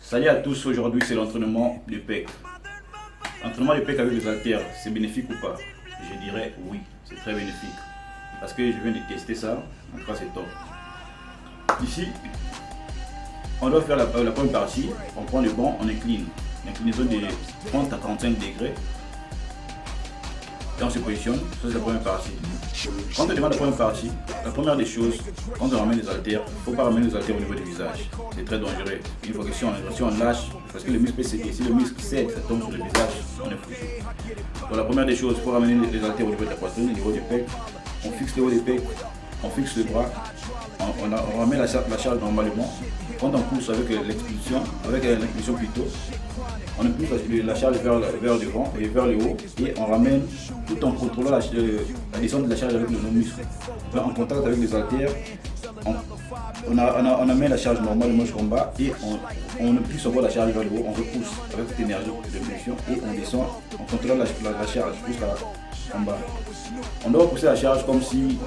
Salut à tous, aujourd'hui c'est l'entraînement du pec. L'entraînement du pec avec les haltères, c'est bénéfique ou pas? Je dirais oui, c'est très bénéfique. Parce que je viens de tester ça, en tout cas c'est top. Ici, on doit faire la première partie, on prend le banc, on incline. L'inclinaison de 30 à 45 degrés. Et on se positionne, ça c'est la première partie. Quand on demande la première partie, la première des choses, quand on ramène les haltères, il ne faut pas ramener les haltères au niveau du visage. C'est très dangereux. Il faut que si on lâche, parce que le muscle peut céder, si le muscle cède, ça tombe sur le visage, on est foutu. Donc la première des choses, il faut ramener les haltères au niveau de la poitrine, au niveau du pec. On fixe le haut des pecs, on fixe le bras, on ramène la charge normalement. Quand on pousse avec l'impulsion plutôt, on pousse la charge vers devant et vers le haut et on ramène tout en contrôlant la descente de la charge avec nos muscles. En contact avec les haltères, on amène la charge normalement jusqu'en bas et on pousse encore la charge vers le haut, on repousse avec cette énergie de pression et on descend en contrôlant la charge jusqu'en bas. On doit repousser la charge comme si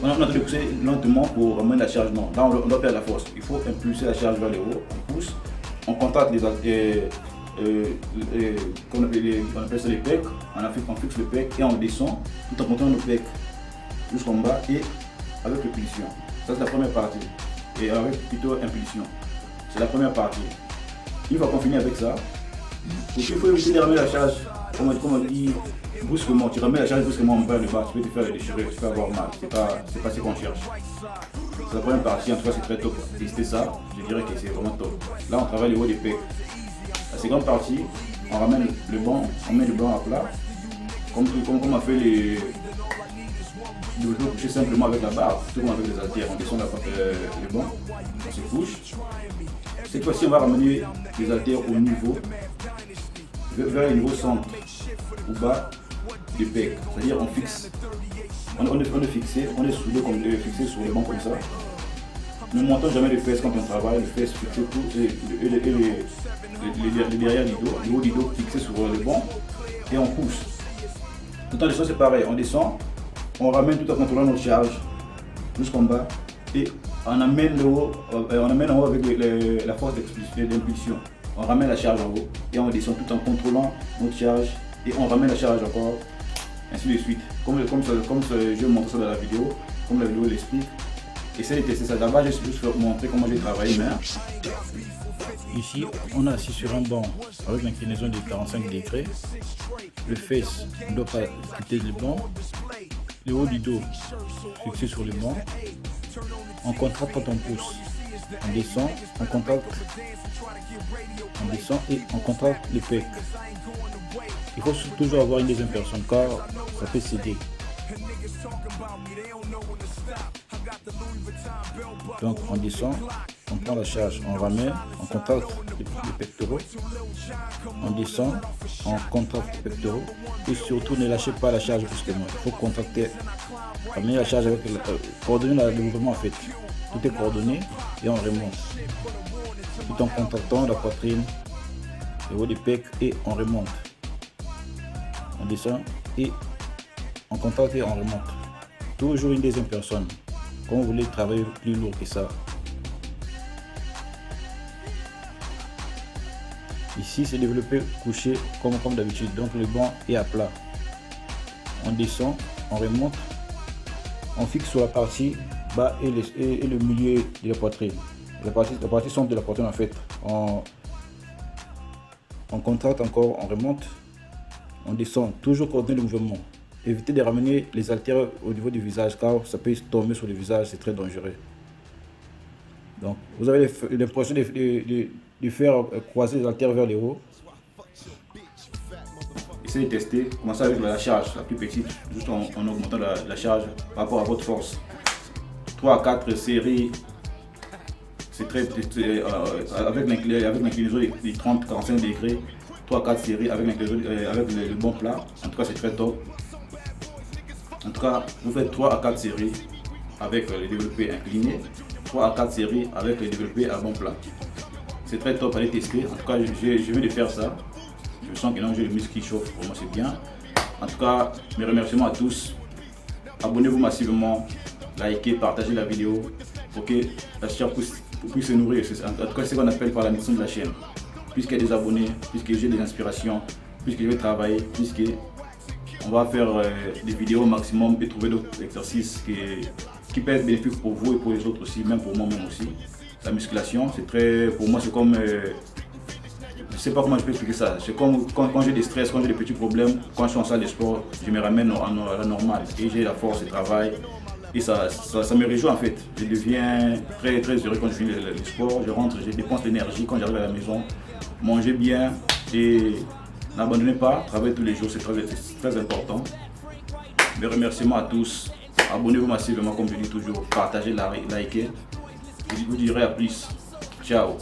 on a de pousser lentement pour ramener la charge. Non, là on doit perdre la force. Il faut impulser la charge vers le haut, on pousse, on contacte on appelle ça les pecs, on fixe le pec et on descend tout en contrôlant le pec jusqu'en bas et avec l'impulsion. Ça c'est la première partie. Et avec plutôt impulsion. C'est la première partie. Une fois qu'on finit avec ça, il faut éviter de ramener la charge, comme on dit, brusquement. Tu ramènes la charge brusquement vers le bas, tu peux te faire les déchirer, tu peux avoir mal. C'est pas ce qu'on cherche. C'est la première partie, en tout cas c'est très top. Tester ça, je dirais que c'est vraiment top. Là on travaille le haut des pecs. La seconde partie, on ramène le banc, on met le banc à plat, comme on a fait le coucher simplement avec la barre, tout comme avec les haltères. On descend le banc, on se couche. Cette fois-ci on va ramener les haltères au niveau, vers le niveau centre, ou bas du pec. C'est-à-dire on fixe, on est fixé, on est soudé fixé sur le banc comme ça. Ne montons jamais les fesses quand on travaille, les fesses fixées tout et les derrière du dos, le haut du dos fixé sur le banc et on pousse. Tout en descend c'est pareil, on descend, on ramène tout en contrôlant nos charges jusqu'en bas et on amène en haut avec la force d'impulsion. On ramène la charge en haut et on descend tout en contrôlant notre charge et on ramène la charge encore, ainsi de suite. Comme je montre ça dans la vidéo, comme la vidéo l'explique. Essayez de tester ça. D'abord, je vais juste vous montrer comment j'ai travaillé. Ici, on est assis sur un banc avec l'inclinaison de 45 degrés. Le fesse ne doit pas quitter le banc. Le haut du dos fixé sur le banc. On contracte quand on pousse. On descend, on contracte. On descend et on contracte le pec. Il faut toujours avoir une deuxième personne car ça peut céder. Donc on descend, on prend la charge, on ramène, on contracte les pectoraux, on descend, on contracte les pectoraux et surtout ne lâchez pas la charge brusquement. Il faut contracter, ramener la charge avec coordonner le mouvement en fait. Tout est coordonné et on remonte. Tout en contractant la poitrine, le haut des pecs et on remonte. On descend et on contracte et on remonte. Toujours une deuxième personne. Quand vous voulez travailler plus lourd que ça. Ici, c'est développé couché comme d'habitude. Donc le banc est à plat. On descend, on remonte. On fixe sur la partie bas et le milieu de la poitrine. La partie centre de la poitrine en fait. On contracte encore, on remonte. On descend, toujours coordonner le mouvement. Évitez de ramener les haltères au niveau du visage car ça peut tomber sur le visage, c'est très dangereux. Donc vous avez l'impression de faire croiser les haltères vers le haut. Essayez de tester, commencez avec la charge la plus petite, juste en augmentant la charge par rapport à votre force. 3 à 4 séries, c'est très avec l'inclinaison de 30-45 degrés. 3 à 4 séries avec le bon plat, en tout cas c'est très top. En tout cas, vous faites 3 à 4 séries avec les développés inclinés, 3 à 4 séries avec les développés à bon plat. C'est très top, allez tester. En tout cas, je vais de faire ça. Je sens que là, j'ai le muscle qui chauffe, pour moi c'est bien. En tout cas, mes remerciements à tous. Abonnez-vous massivement, likez, partagez la vidéo pour que la chair puisse puisse se nourrir. En tout cas, c'est ce qu'on appelle par la mission de la chaîne. Puisqu'il y a des abonnés, puisque j'ai des inspirations, puisque je vais travailler, puisque on va faire des vidéos au maximum et trouver d'autres exercices qui peuvent être bénéfiques pour vous et pour les autres aussi, même pour moi-même aussi. La musculation, c'est très, pour moi, c'est comme, je sais pas comment je peux expliquer ça. C'est comme quand j'ai des stress, quand j'ai des petits problèmes, quand je suis en salle de sport, je me ramène à la normale et j'ai la force de travail. Et ça me réjouit en fait. Je deviens très heureux quand je finis le sport. Je rentre, je dépense l'énergie quand j'arrive à la maison. Manger bien et n'abandonnez pas, travaillez tous les jours, c'est très important. Mes remerciements à tous. Abonnez-vous massivement comme je dis toujours. Partagez, likez. Je vous dirai à plus. Ciao.